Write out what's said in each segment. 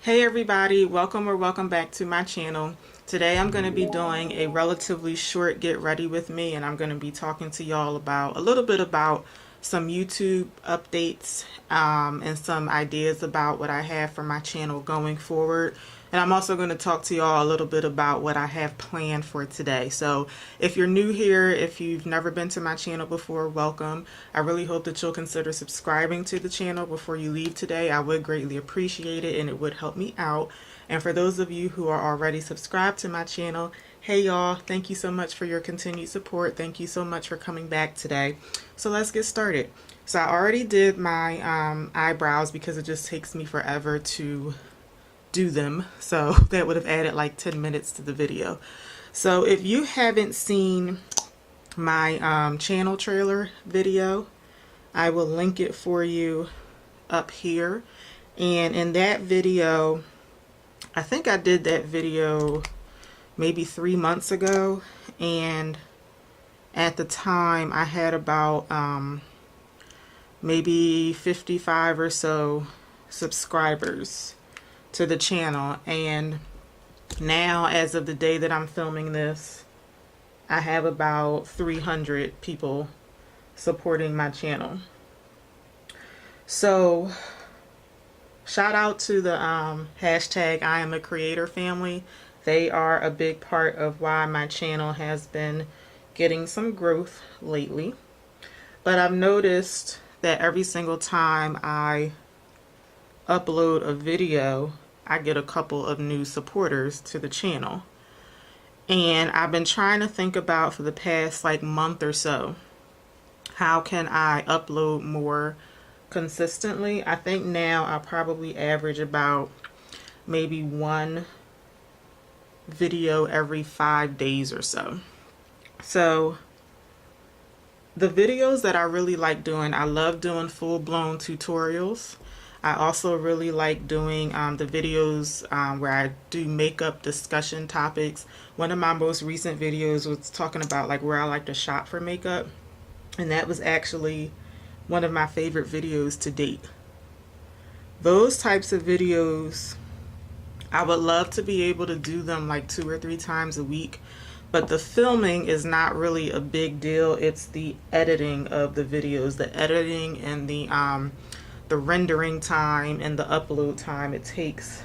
Hey everybody, welcome back to my channel. Today I'm going to be doing a relatively short get ready with me, and I'm going to be talking to y'all about a little bit about some YouTube updates and some ideas about what I have for my channel going forward. And I'm also going to talk to y'all a little bit about what I have planned for today. So if you're new here, if you've never been to my channel before, welcome. I really hope that you'll consider subscribing to the channel before you leave today. I would greatly appreciate it and it would help me out. And for those of you who are already subscribed to my channel, hey y'all, thank you so much for your continued support. Thank you so much for coming back today. So let's get started. So I already did my eyebrows because it just takes me forever to do them, so that would have added like 10 minutes to the video. So if you haven't seen my channel trailer video, I will link it for you up here. And in that video, I think I did that video maybe 3 months ago, and at the time I had about maybe 55 or so subscribers to the channel, and now as of the day that I'm filming this, I have about 300 people supporting my channel. So shout out to the hashtag I am a creator family. They are a big part of why my channel has been getting some growth lately. But I've noticed that every single time I upload a video, I get a couple of new supporters to the channel. And I've been trying to think about for the past like month or so, how can I upload more consistently? I think now I probably average about maybe one video every 5 days or so. So the videos that I really like doing, I love doing full-blown tutorials. I also really like doing the videos where I do makeup discussion topics. One of my most recent videos was talking about like where I like to shop for makeup, and that was actually one of my favorite videos to date. Those types of videos, I would love to be able to do them like 2 or 3 times a week, but the filming is not really a big deal. It's the editing of the videos, the editing and the rendering time and the upload time. It takes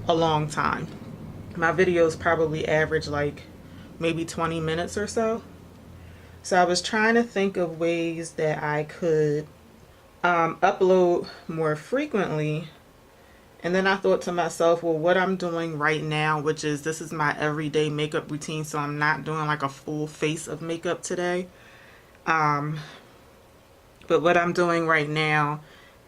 a long time. My videos probably average like maybe 20 minutes or so. So I was trying to think of ways that I could upload more frequently. And then I thought to myself, well, what I'm doing right now, which is this is my everyday makeup routine, so I'm not doing like a full face of makeup today. But what I'm doing right now,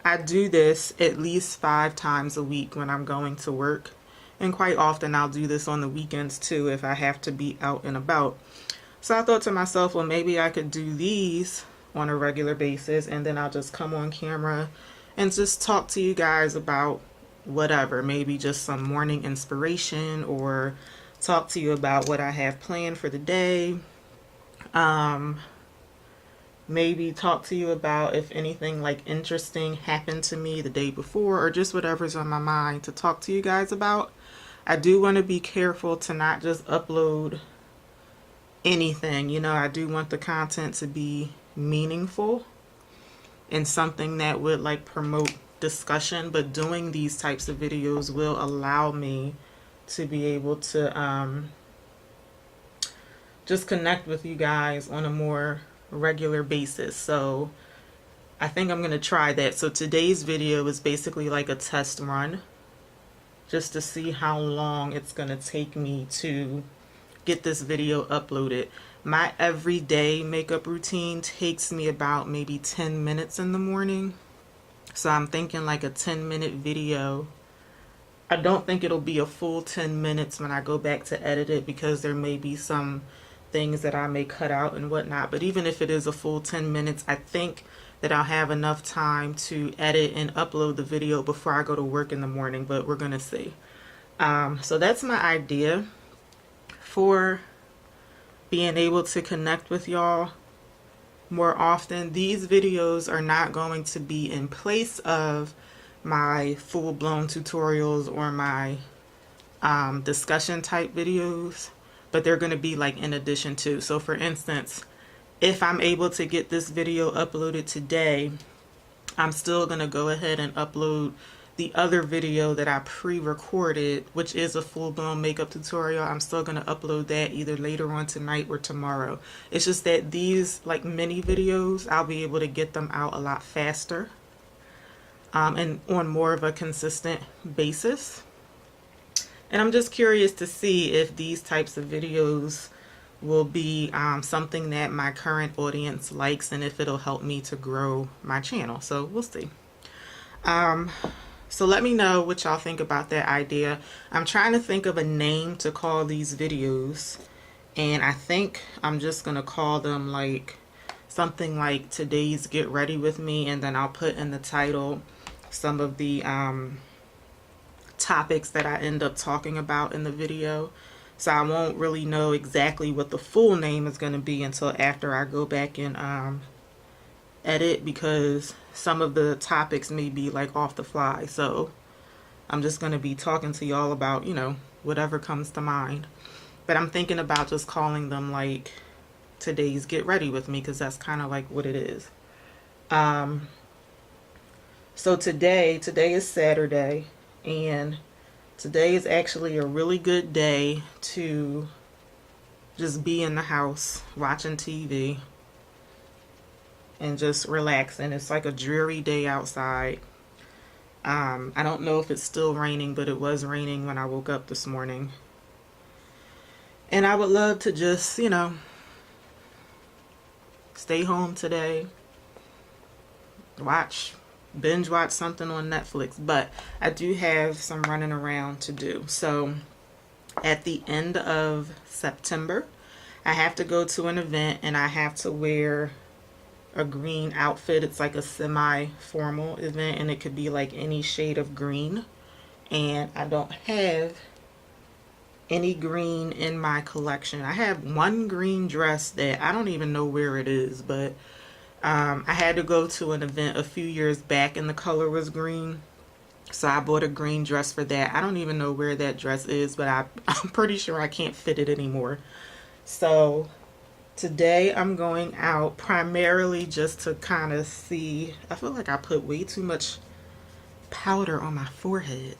I do this at least 5 times a week when I'm going to work. And quite often I'll do this on the weekends too if I have to be out and about. So I thought to myself, well, maybe I could do these on a regular basis, and then I'll just come on camera and just talk to you guys about whatever. Maybe just some morning inspiration, or talk to you about what I have planned for the day. Maybe talk to you about if anything like interesting happened to me the day before, or just whatever's on my mind to talk to you guys about. I do want to be careful to not just upload anything. You know, I do want the content to be meaningful and something that would like promote discussion, but doing these types of videos will allow me to be able to just connect with you guys on a more regular basis. So I think I'm going to try that. So today's video is basically like a test run just to see how long it's going to take me to get this video uploaded. My everyday makeup routine takes me about maybe 10 minutes in the morning. So I'm thinking like a 10-minute video. I don't think it'll be a full 10 minutes when I go back to edit it, because there may be some things that I may cut out and whatnot. But even if it is a full 10 minutes, I think that I'll have enough time to edit and upload the video before I go to work in the morning, but we're gonna see. So that's my idea for being able to connect with y'all more often. These videos are not going to be in place of my full-blown tutorials or my discussion type videos, but they're going to be like in addition to. So for instance, if I'm able to get this video uploaded today, I'm still going to go ahead and upload the other video that I pre-recorded, which is a full-blown makeup tutorial. I'm still going to upload that either later on tonight or tomorrow. It's just that these like mini videos, I'll be able to get them out a lot faster and on more of a consistent basis. And I'm just curious to see if these types of videos will be something that my current audience likes and if it'll help me to grow my channel. So we'll see. So let me know what y'all think about that idea. I'm trying to think of a name to call these videos, and I think I'm just gonna call them like something like today's Get Ready With Me, and then I'll put in the title some of the topics that I end up talking about in the video. So I won't really know exactly what the full name is going to be until after I go back and edit, because some of the topics may be like off the fly. So I'm just going to be talking to y'all about, you know, whatever comes to mind. But I'm thinking about just calling them like today's Get Ready With Me, because that's kind of like what it is. So today is Saturday, and today is actually a really good day to just be in the house watching TV and just relaxing. It's like a dreary day outside. I don't know if it's still raining, but it was raining when I woke up this morning. And I would love to just, you know, stay home today, binge watch something on Netflix, but I do have some running around to do. So at the end of September, I have to go to an event and I have to wear a green outfit. It's like a semi-formal event, and it could be like any shade of green, and I don't have any green in my collection. I have one green dress that I don't even know where it is, but I had to go to an event a few years back and the color was green, so I bought a green dress for that. I don't even know where that dress is, but I'm pretty sure I can't fit it anymore. So today I'm going out primarily just to kind of see. I feel like I put way too much powder on my forehead.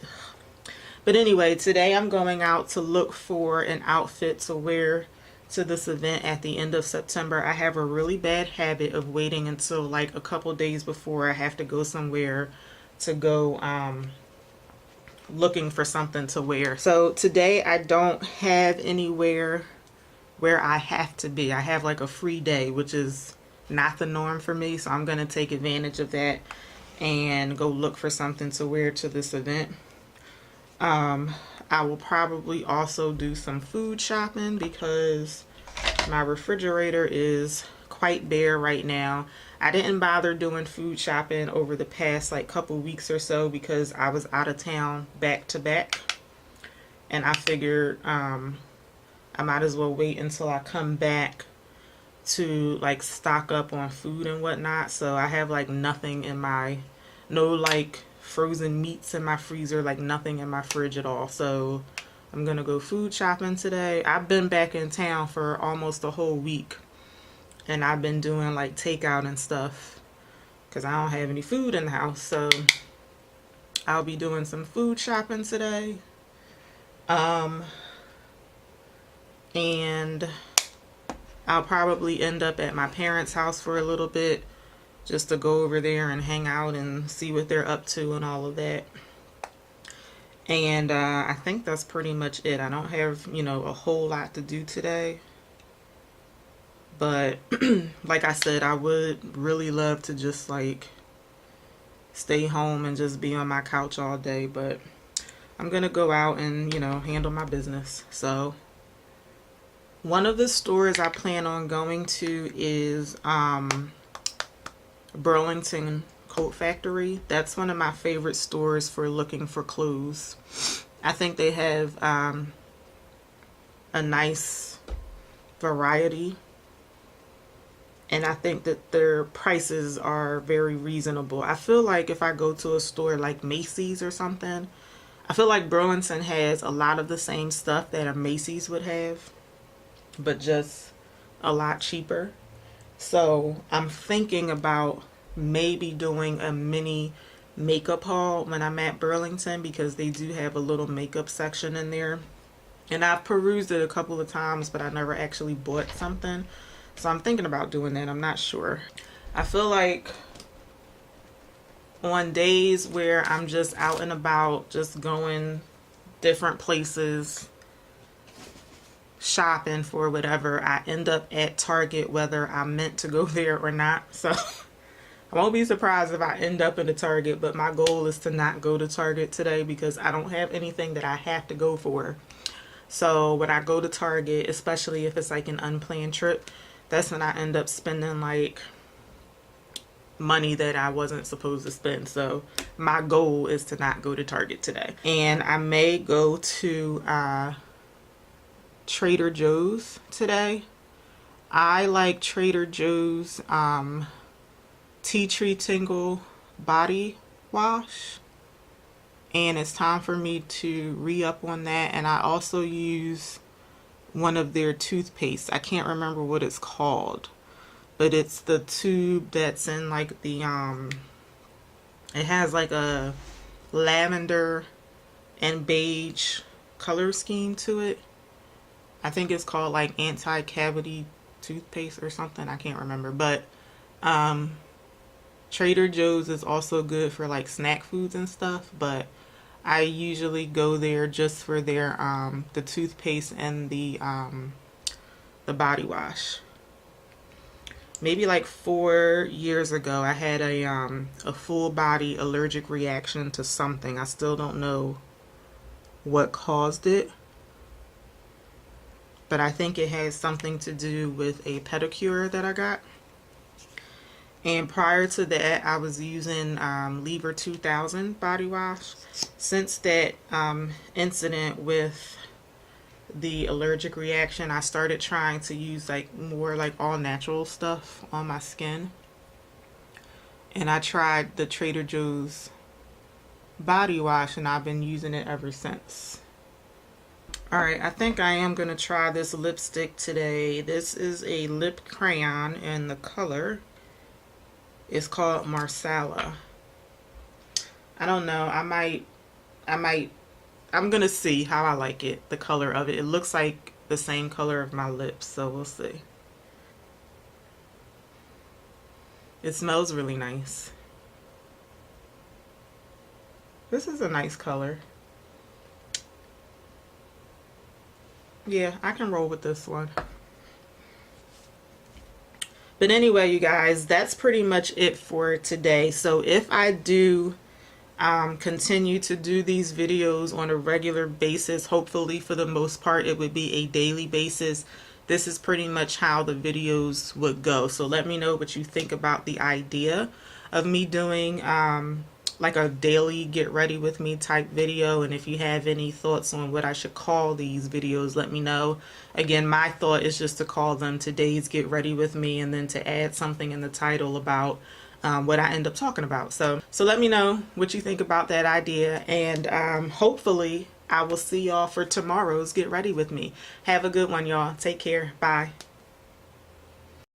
But anyway, today I'm going out to look for an outfit to wear to this event at the end of September. I have a really bad habit of waiting until like a couple days before I have to go somewhere to go looking for something to wear. So today I don't have anywhere where I have to be. I have like a free day, which is not the norm for me, so I'm going to take advantage of that and go look for something to wear to this event. I will probably also do some food shopping because my refrigerator is quite bare right now. I didn't bother doing food shopping over the past like couple weeks or so because I was out of town back to back, and I figured I might as well wait until I come back to like stock up on food and whatnot. So I have like nothing in no like frozen meats in my freezer, like nothing in my fridge at all. So I'm gonna go food shopping today. I've been back in town for almost a whole week, and I've been doing like takeout and stuff because I don't have any food in the house. So I'll be doing some food shopping today. And I'll probably end up at my parents' house for a little bit just to go over there and hang out and see what they're up to and all of that. And I think that's pretty much it. I don't have, you know, a whole lot to do today. But like I said, I would really love to just like stay home and just be on my couch all day. But I'm going to go out and, you know, handle my business. So one of the stores I plan on going to is Burlington Coat Factory. That's one of my favorite stores for looking for clothes. I think they have a nice variety, and I think that their prices are very reasonable. I feel like if I go to a store like Macy's or something, I feel like Burlington has a lot of the same stuff that a Macy's would have, but just a lot cheaper. So I'm thinking about maybe doing a mini makeup haul when I'm at Burlington, because they do have a little makeup section in there. And I've perused it a couple of times, but I never actually bought something. So I'm thinking about doing that. I'm not sure. I feel like on days where I'm just out and about, just going different places, shopping for whatever, I end up at Target whether I'm meant to go there or not. So I won't be surprised if I end up in a Target, but my goal is to not go to Target today because I don't have anything that I have to go for. So when I go to Target, especially if it's like an unplanned trip, that's when I end up spending like money that I wasn't supposed to spend. So my goal is to not go to Target today. And I may go to Trader Joe's today. I like Trader Joe's Tea Tree Tingle body wash, and it's time for me to re-up on that. And I also use one of their toothpaste. I can't remember what it's called, but it's the tube that's in like the it has like a lavender and beige color scheme to it. I think it's called like anti-cavity toothpaste or something. I can't remember, but Trader Joe's is also good for like snack foods and stuff, but I usually go there just for their the toothpaste and the body wash. Maybe like 4 years ago, I had a full body allergic reaction to something. I still don't know what caused it, but I think it has something to do with a pedicure that I got. And prior to that, I was using Lever 2000 body wash. Since that incident with the allergic reaction, I started trying to use like more like all natural stuff on my skin. And I tried the Trader Joe's body wash, and I've been using it ever since. Alright, I think I am going to try this lipstick today. This is a lip crayon, and the color is called Marsala. I don't know. I'm gonna see how I like it, the color of it. It looks like the same color of my lips, so we'll see. It smells really nice. This is a nice color. Yeah, I can roll with this one. But anyway, you guys, that's pretty much it for today. So if I do continue to do these videos on a regular basis, hopefully for the most part it would be a daily basis, this is pretty much how the videos would go. So let me know what you think about the idea of me doing like a daily get ready with me type video, and if you have any thoughts on what I should call these videos, let me know. Again, my thought is just to call them today's get ready with me, and then to add something in the title about what I end up talking about. So let me know what you think about that idea, and hopefully I will see y'all for tomorrow's get ready with me. Have a good one, y'all. Take care. Bye.